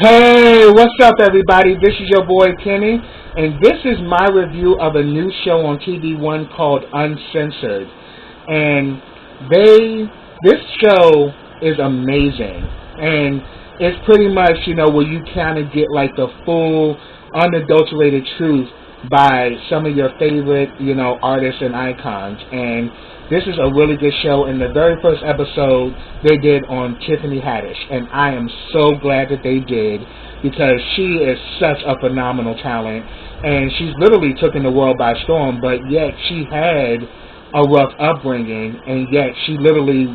Hey, what's up, everybody? This is your boy Kenny, and this is my review of a new show on TV One called Uncensored. And this show is amazing, and it's pretty much where you kind of get like the full, unadulterated truth by some of your favorite artists and icons. And this is a really good show. In the very first episode, they did on Tiffany Haddish, and I am so glad that they did because she is such a phenomenal talent, and she's literally taken the world by storm. But yet she had a rough upbringing, and yet she literally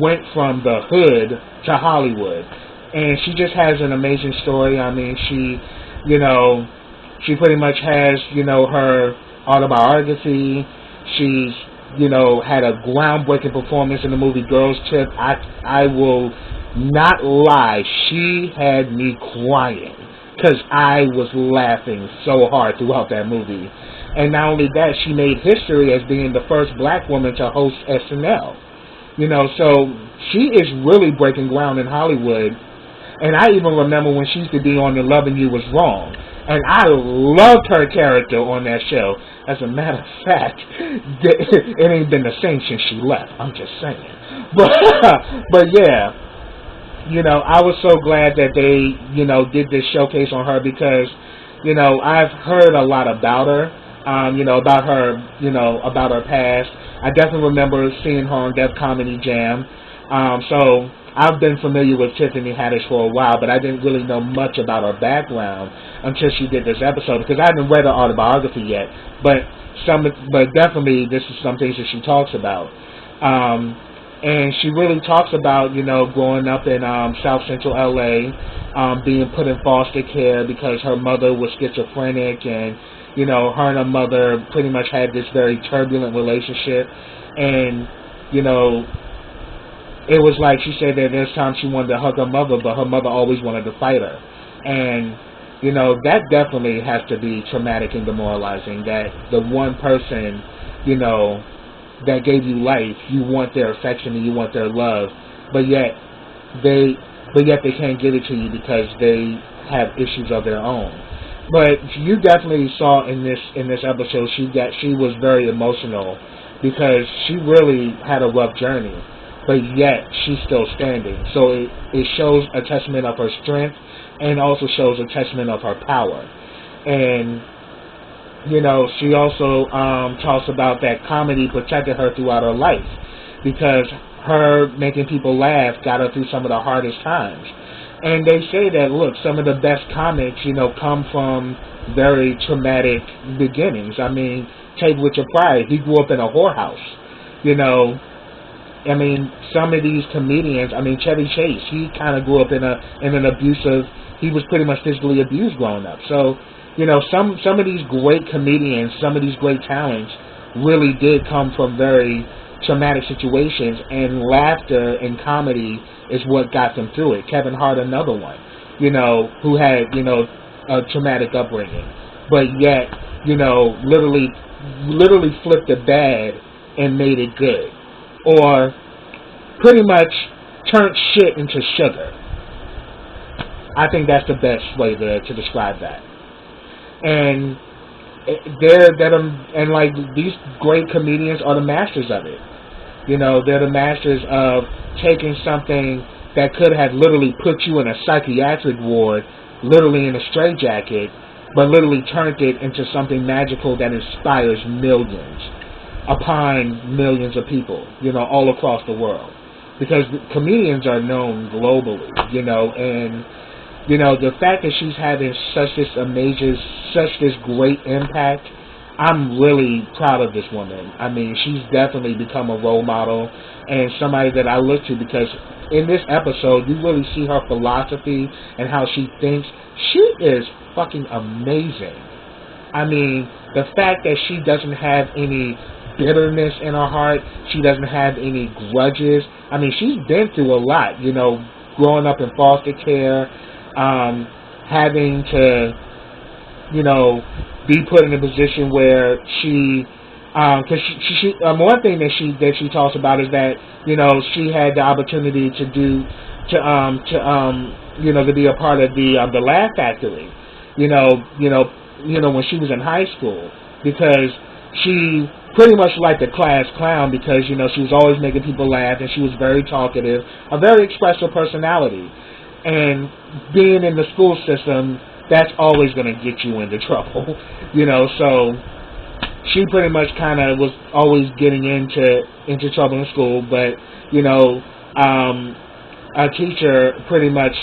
went from the hood to Hollywood, and she just has an amazing story. I mean, she pretty much has her autobiography. She's had a groundbreaking performance in the movie Girls Trip. I will not lie, she had me crying because I was laughing so hard throughout that movie. And not only that, she made history as being the first black woman to host SNL. So she is really breaking ground in Hollywood. And I even remember when she used to be on The Loving You Was Wrong. And I loved her character on that show. As a matter of fact, it ain't been the same since she left. I'm just saying. But yeah, I was so glad that they, did this showcase on her because, I've heard a lot about her, about her past. I definitely remember seeing her on Def Comedy Jam. So I've been familiar with Tiffany Haddish for a while, but I didn't really know much about her background until she did this episode because I hadn't read her autobiography yet. But definitely this is some things that she talks about. And she really talks about, growing up in South Central LA, being put in foster care because her mother was schizophrenic, and, her and her mother pretty much had this very turbulent relationship. And, it was like she said that there's times she wanted to hug her mother, but her mother always wanted to fight her. And, that definitely has to be traumatic and demoralizing, that the one person, that gave you life, you want their affection and you want their love, but yet they can't give it to you because they have issues of their own. But you definitely saw in this episode she was very emotional because she really had a rough journey, but yet she's still standing. So it shows a testament of her strength and also shows a testament of her power. And she also talks about that comedy protected her throughout her life because her making people laugh got her through some of the hardest times. And they say that, look, some of the best comics, come from very traumatic beginnings. I mean, take Richard Pryor. He grew up in a whorehouse. I mean, some of these comedians, Chevy Chase, he kind of grew up in an abusive, he was pretty much physically abused growing up. So, some of these great comedians, some of these great talents really did come from very traumatic situations, and laughter and comedy is what got them through it. Kevin Hart, another one, who had, a traumatic upbringing, but yet, literally flipped the bad and made it good. Or pretty much turned shit into sugar. I think that's the best way to describe that. And like these great comedians are the masters of it. They're the masters of taking something that could have literally put you in a psychiatric ward, literally in a straitjacket, but literally turned it into something magical that inspires millions upon millions of people, all across the world. Because comedians are known globally, and the fact that she's having such this great impact, I'm really proud of this woman. I mean, she's definitely become a role model and somebody that I look to because in this episode, you really see her philosophy and how she thinks. She is fucking amazing. I mean, the fact that she doesn't have any bitterness in her heart, she doesn't have any grudges. I mean, she's been through a lot, growing up in foster care, having to, be put in a position where she, because she one thing that she talks about is that she had the opportunity to to be a part of the Laugh Factory, when she was in high school, because she pretty much liked the class clown because, she was always making people laugh, and she was very talkative, a very expressive personality. And being in the school system, that's always going to get you into trouble, so she pretty much kind of was always getting into trouble in school, but, a teacher pretty much,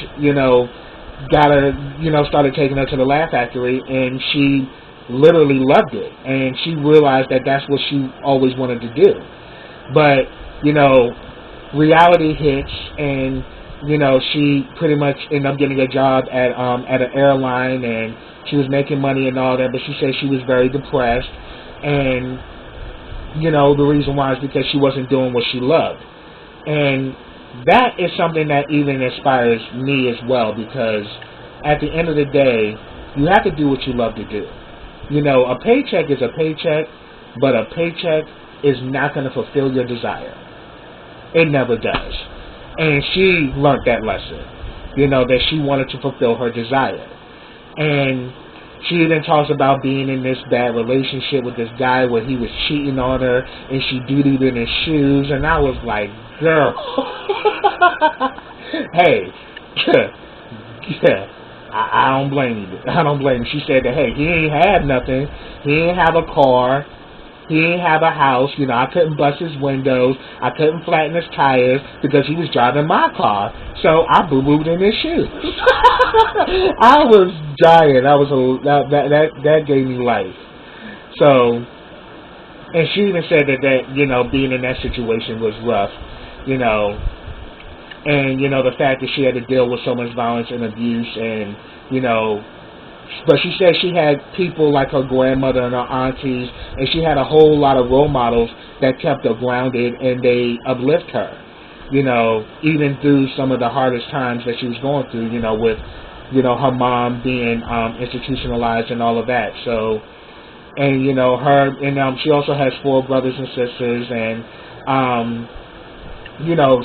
got her, started taking her to the Laugh Factory, and she literally loved it, and she realized that that's what she always wanted to do. But, reality hits, and, she pretty much ended up getting a job at an airline, and she was making money and all that, but she said she was very depressed, and, the reason why is because she wasn't doing what she loved. And that is something that even inspires me as well, because at the end of the day, you have to do what you love to do. A paycheck is a paycheck, but a paycheck is not going to fulfill your desire. It never does. And she learned that lesson, that she wanted to fulfill her desire. And she even talks about being in this bad relationship with this guy where he was cheating on her, and she doo-dooed in his shoes, and I was like, girl, hey, yeah, I don't blame you. I don't blame you. She said that, hey, he ain't had nothing. He ain't have a car. He ain't have a house. I couldn't bust his windows. I couldn't flatten his tires because he was driving my car. So I boo-booed in his shoes. I was dying. That gave me life. So, and she even said that being in that situation was rough, and, the fact that she had to deal with so much violence and abuse, and, but she said she had people like her grandmother and her aunties, and she had a whole lot of role models that kept her grounded, and they uplift her, even through some of the hardest times that she was going through, with, her mom being institutionalized and all of that. So, and, her, and she also has 4 brothers and sisters, and,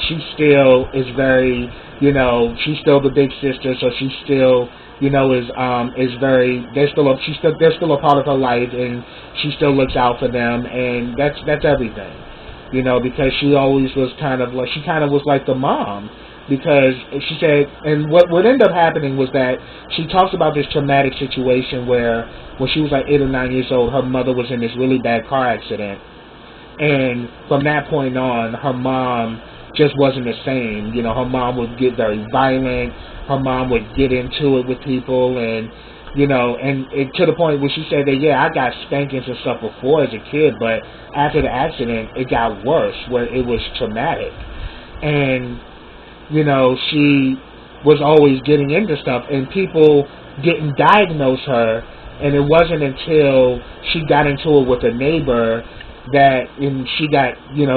she still is very, she's still the big sister, so she still, is very, they're still a part of her life, and she still looks out for them, and that's everything, because she always was kind of like the mom, because she said, and what ended up happening was that she talks about this traumatic situation where when she was like 8 or 9 years old, her mother was in this really bad car accident. And from that point on, her mom just wasn't the same. Her mom would get very violent. Her mom would get into it with people, and to the point where she said that, yeah, I got spankings and stuff before as a kid, but after the accident, it got worse, where it was traumatic. And, she was always getting into stuff, and people didn't diagnose her, and it wasn't until she got into it with a neighbor and she got,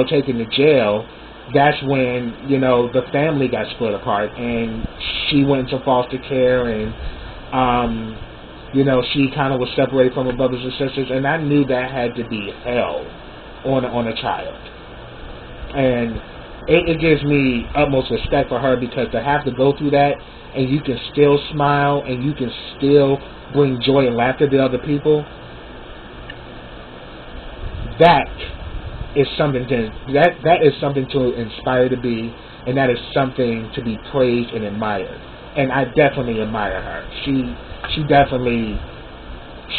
taken to jail, that's when, the family got split apart, and she went into foster care, and, she kind of was separated from her brothers and sisters, and I knew that had to be hell on a child. And it gives me utmost respect for her, because to have to go through that, and you can still smile, and you can still bring joy and laughter to other people, that is something to inspire to be, and that is something to be praised and admired. And I definitely admire her. She definitely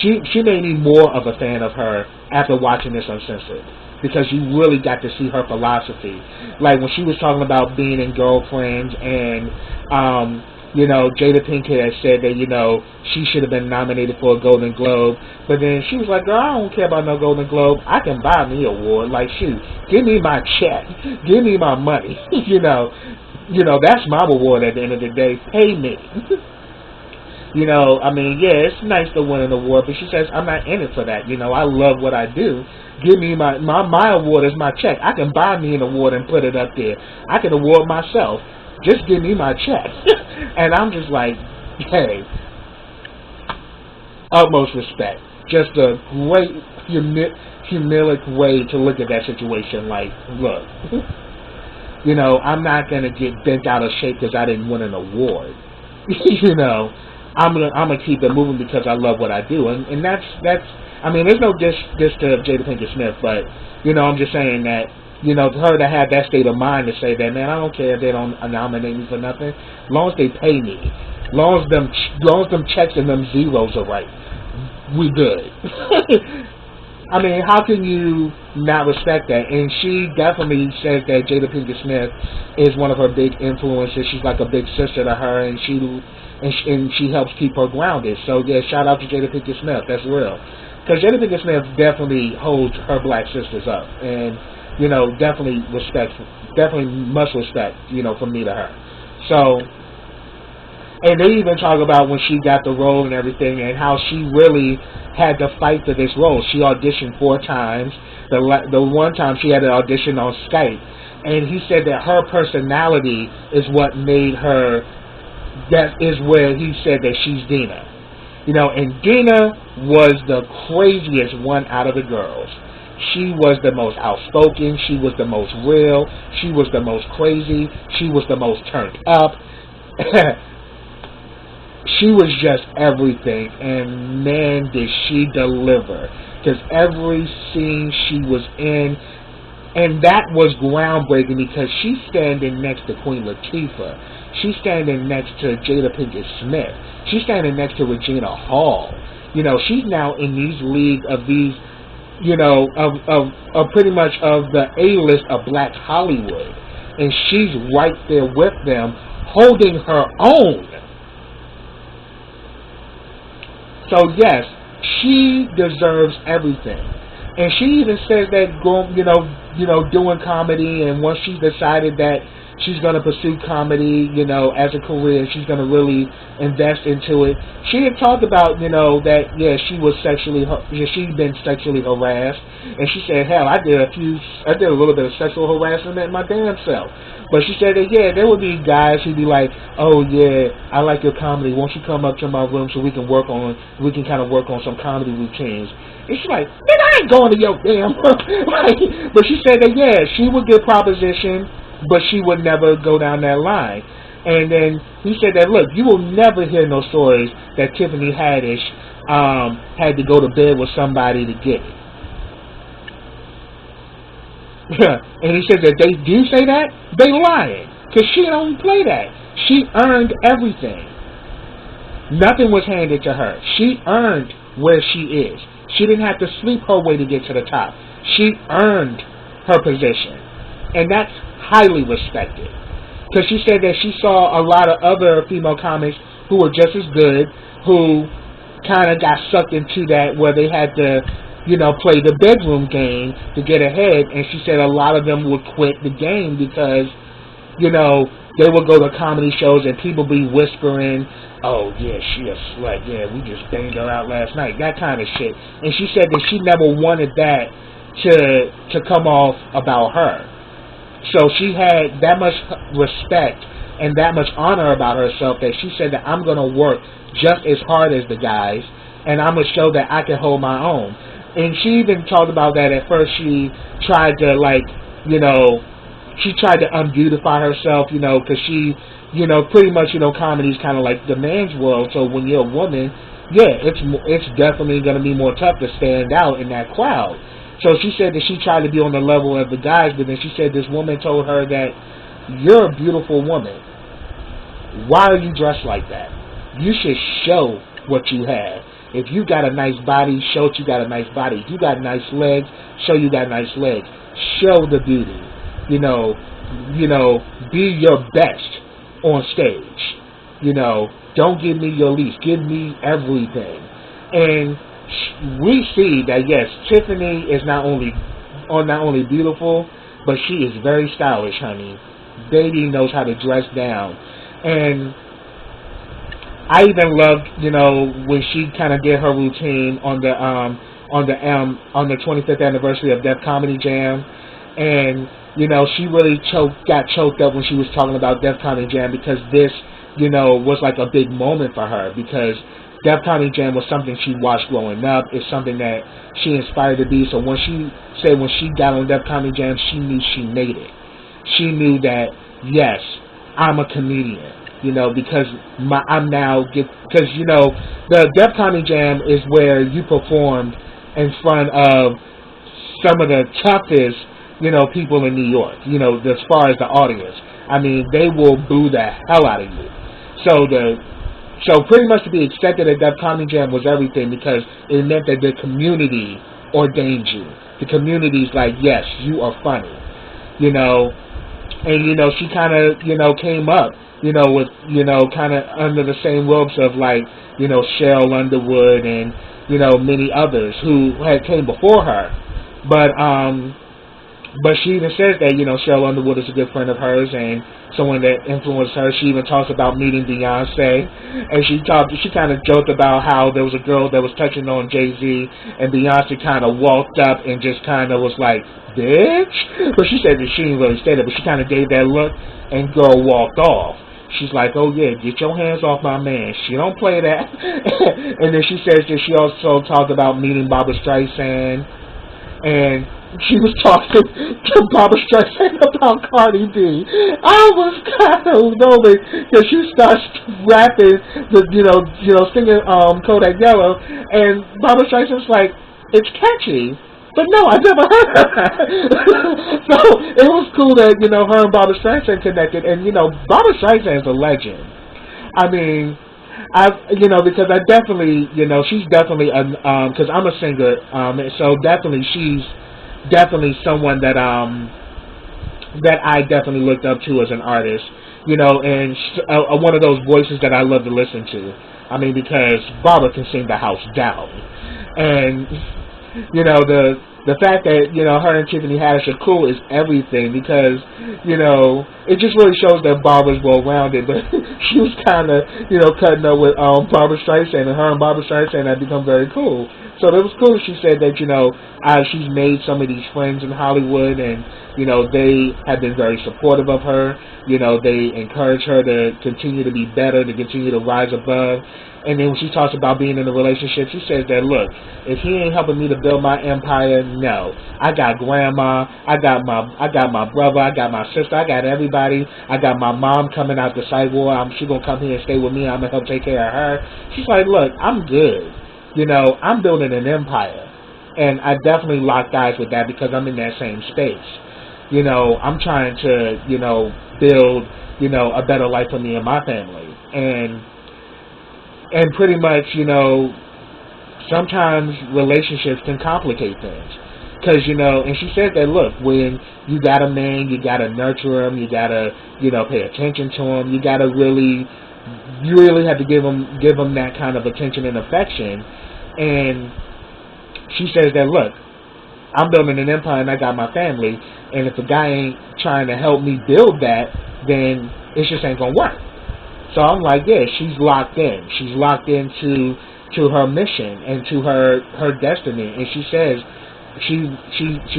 made me more of a fan of her after watching this Uncensored, because you really got to see her philosophy. Like when she was talking about being in Girlfriends, and Jada Pinkett had said that, she should have been nominated for a Golden Globe. But then she was like, girl, I don't care about no Golden Globe. I can buy me an award. Like, shoot, give me my check. Give me my money. That's my reward at the end of the day. Pay me. Yeah, it's nice to win an award, but she says, I'm not in it for that. I love what I do. Give me my award is my check. I can buy me an award and put it up there. I can award myself. Just give me my check. And I'm just like, hey, utmost respect. Just a great humilic way to look at that situation. Like, look, I'm not going to get bent out of shape because I didn't win an award. you know, I'm gonna keep it moving because I love what I do, and that's I mean, there's no diss to Jada Pinkett Smith, but I'm just saying that her to have that state of mind to say that, man, I don't care if they don't nominate me for nothing, as long as they pay me, as long as them checks and them zeros are right, we good. I mean, how can you not respect that? And she definitely says that Jada Pinkett Smith is one of her big influences. She's like a big sister to her, and she helps keep her grounded. So yeah, shout out to Jada Pinkett Smith. That's real, because Jada Pinkett Smith definitely holds her black sisters up, and definitely must respect, from me to her. So. And they even talk about when she got the role and everything, and how she really had to fight for this role. She auditioned 4 times. The one time she had an audition on Skype, and he said that her personality is what made her. That is where he said that she's Dina. And Dina was the craziest one out of the girls. She was the most outspoken. She was the most real. She was the most crazy. She was the most turned up. She was just everything, and man, did she deliver. Because every scene she was in, and that was groundbreaking, because she's standing next to Queen Latifah. She's standing next to Jada Pinkett Smith. She's standing next to Regina Hall. She's now in these leagues of these, of pretty much of the A-list of Black Hollywood. And she's right there with them, holding her own. So yes, she deserves everything, and she even says that doing comedy, and once she's decided that she's going to pursue comedy, as a career, she's going to really invest into it. She had talked about, that she'd been sexually harassed, and she said, hell, I did a little bit of sexual harassment my damn self. But she said that, yeah, there would be guys who'd be like, oh yeah, I like your comedy, won't you come up to my room so we can kind of work on some comedy routines. And she's like, man, I ain't going to your damn room. But she said that, yeah, she would get proposition, but she would never go down that line. And then he said that, look, you will never hear no stories that Tiffany Haddish had to go to bed with somebody to get it. And he said that they do say that, they lying. Because she don't play that. She earned everything. Nothing was handed to her. She earned where she is. She didn't have to sleep her way to get to the top. She earned her position. And that's highly respected. Because she said that she saw a lot of other female comics who were just as good, who kind of got sucked into that where they had to, play the bedroom game to get ahead. And she said a lot of them would quit the game because, they would go to comedy shows and people be whispering, oh, yeah, she a slut. Yeah, we just banged her out last night. That kind of shit. And she said that she never wanted that to come off about her. So she had that much respect and that much honor about herself that she said that I'm going to work just as hard as the guys, and I'm going to show that I can hold my own. And she even talked about that at first. She tried to, she tried to unbeautify herself, because she, pretty much, comedy is kind of like the man's world. So when you're a woman, yeah, it's definitely going to be more tough to stand out in that crowd. So she said that she tried to be on the level of the guys, but then she said this woman told her that you're a beautiful woman. Why are you dressed like that? You should show what you have. If you got a nice body, show that you got a nice body. If you got nice legs, show you got nice legs. Show the beauty. Be your best on stage. Don't give me your least. Give me everything. And we see that, yes, Tiffany is not only beautiful, but she is very stylish, honey. Baby knows how to dress down. And I even loved, when she kind of did her routine on the 25th anniversary of Def Comedy Jam, and she really got choked up when she was talking about Def Comedy Jam, because this, was like a big moment for her, because Def Comedy Jam was something she watched growing up. It's something that she inspired to be. So when she said when she got on Def Comedy Jam, she knew she made it. She knew that, yes, I'm a comedian. you know, because I'm now because you know the Def Comedy Jam is where you performed in front of some of the toughest, you know, people in New York. You know, as far as the audience, I mean, they will boo the hell out of you. So pretty much to be accepted at Def Comedy Jam was everything because it meant that the community ordained you. The community's like, yes, you are funny, you know. And, you know, she kind of, you know, came up, you know, with, you know, kind of under the same ropes of, like, you know, Cheryl Underwood and, you know, many others who had came before her. But she even says that, you know, Cheryl Underwood is a good friend of hers and someone that influenced her. She even talks about meeting Beyonce, and she kind of joked about how there was a girl that was touching on Jay-Z, and Beyonce kind of walked up and just kind of was like, bitch? But she said that she didn't really say that, but she kind of gave that look, and girl walked off. She's like, oh yeah, get your hands off my man. She don't play that. And then she says that she also talked about meeting Barbra Streisand, and she was talking to Barbra Streisand about Cardi B. I was kind of lonely because she starts rapping, singing Kodak Yellow, and Barbra Streisand's like, it's catchy. But no, I never heard her. So it was cool that, you know, her and Barbra Streisand connected. And, you know, Barbra Streisand's a legend. I mean, because I definitely, you know, she's definitely, because I'm a singer, so definitely she's definitely someone that I definitely looked up to as an artist, you know, and one of those voices that I love to listen to. I mean, because Barbara can sing the house down. And, you know, the fact that, you know, her and Tiffany Haddish are cool is everything because, you know, it just really shows that Barbara's well-rounded, but she was kind of, you know, cutting up with Barbra Streisand, and her and Barbra Streisand have become very cool. So it was cool. She said that, you know, she's made some of these friends in Hollywood, and, you know, they have been very supportive of her. You know, they encourage her to continue to be better, to continue to rise above. And then when she talks about being in a relationship, she says that, look, if he ain't helping me to build my empire, no. I got grandma, I got my brother, I got my sister, I got everybody. I got my mom coming out the sidewalk. She's going to come here and stay with me. I'm going to help take care of her. She's like, look, I'm good. You know, I'm building an empire. And I definitely lock eyes with that because I'm in that same space. You know, I'm trying to, you know, build, you know, a better life for me and my family. And pretty much, you know, sometimes relationships can complicate things. Because, you know, and she said that, look, when you got a man, you got to nurture him, you got to, you know, pay attention to him, you got to really, you really have to give him that kind of attention and affection. And she says that, look, I'm building an empire and I got my family, and if a guy ain't trying to help me build that, then it just ain't going to work. So I'm like, yeah, she's locked in. She's locked into her mission and to her destiny. And she says, she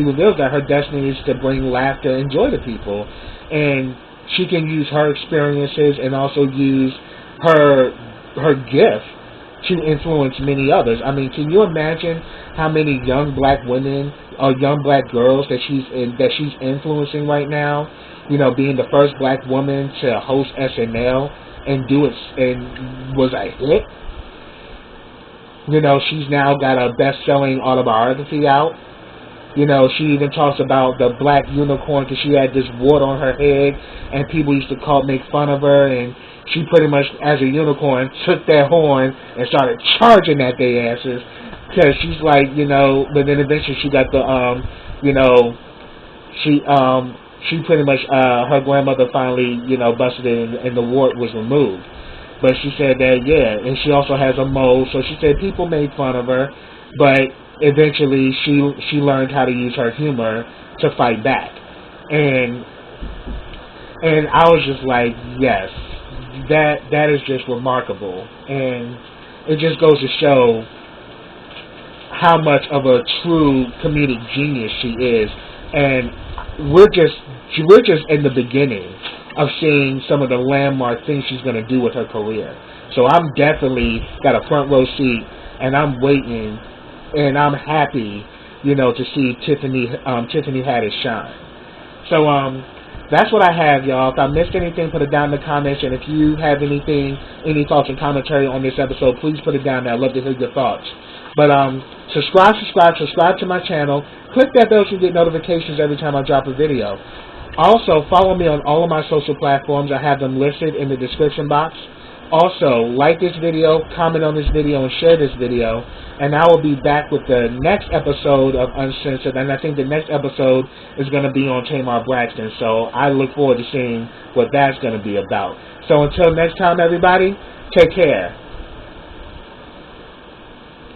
reveals that her destiny is to bring laughter and joy to people. And she can use her experiences and also use her gift to influence many others. I mean, can you imagine how many young black women or young black girls that she's influencing right now? You know, being the first black woman to host SNL and do it, and was a hit. You know, she's now got a best-selling autobiography out. You know, she even talks about the black unicorn because she had this wart on her head, and people used to make fun of her, and she pretty much, as a unicorn, took that horn and started charging at their asses because she's like, you know, but then eventually she got the, you know, she pretty much, her grandmother finally, you know, busted it and the wart was removed. But she said that, yeah, and she also has a mole, so she said people made fun of her, but eventually she learned how to use her humor to fight back. And I was just like, yes, that is just remarkable. And it just goes to show how much of a true comedic genius she is. And we're just in the beginning of seeing some of the landmark things she's going to do with her career. So I'm definitely got a front row seat, and I'm waiting, and I'm happy, you know, to see Tiffany Haddish shine. So that's what I have, y'all. If I missed anything, put it down in the comments. And if you have anything, any thoughts and commentary on this episode, please put it down there. I'd love to hear your thoughts. But subscribe to my channel. Click that bell so you get notifications every time I drop a video. Also, follow me on all of my social platforms. I have them listed in the description box. Also, like this video, comment on this video, and share this video. And I will be back with the next episode of Uncensored. And I think the next episode is going to be on Tamar Braxton. So I look forward to seeing what that's going to be about. So until next time, everybody, take care.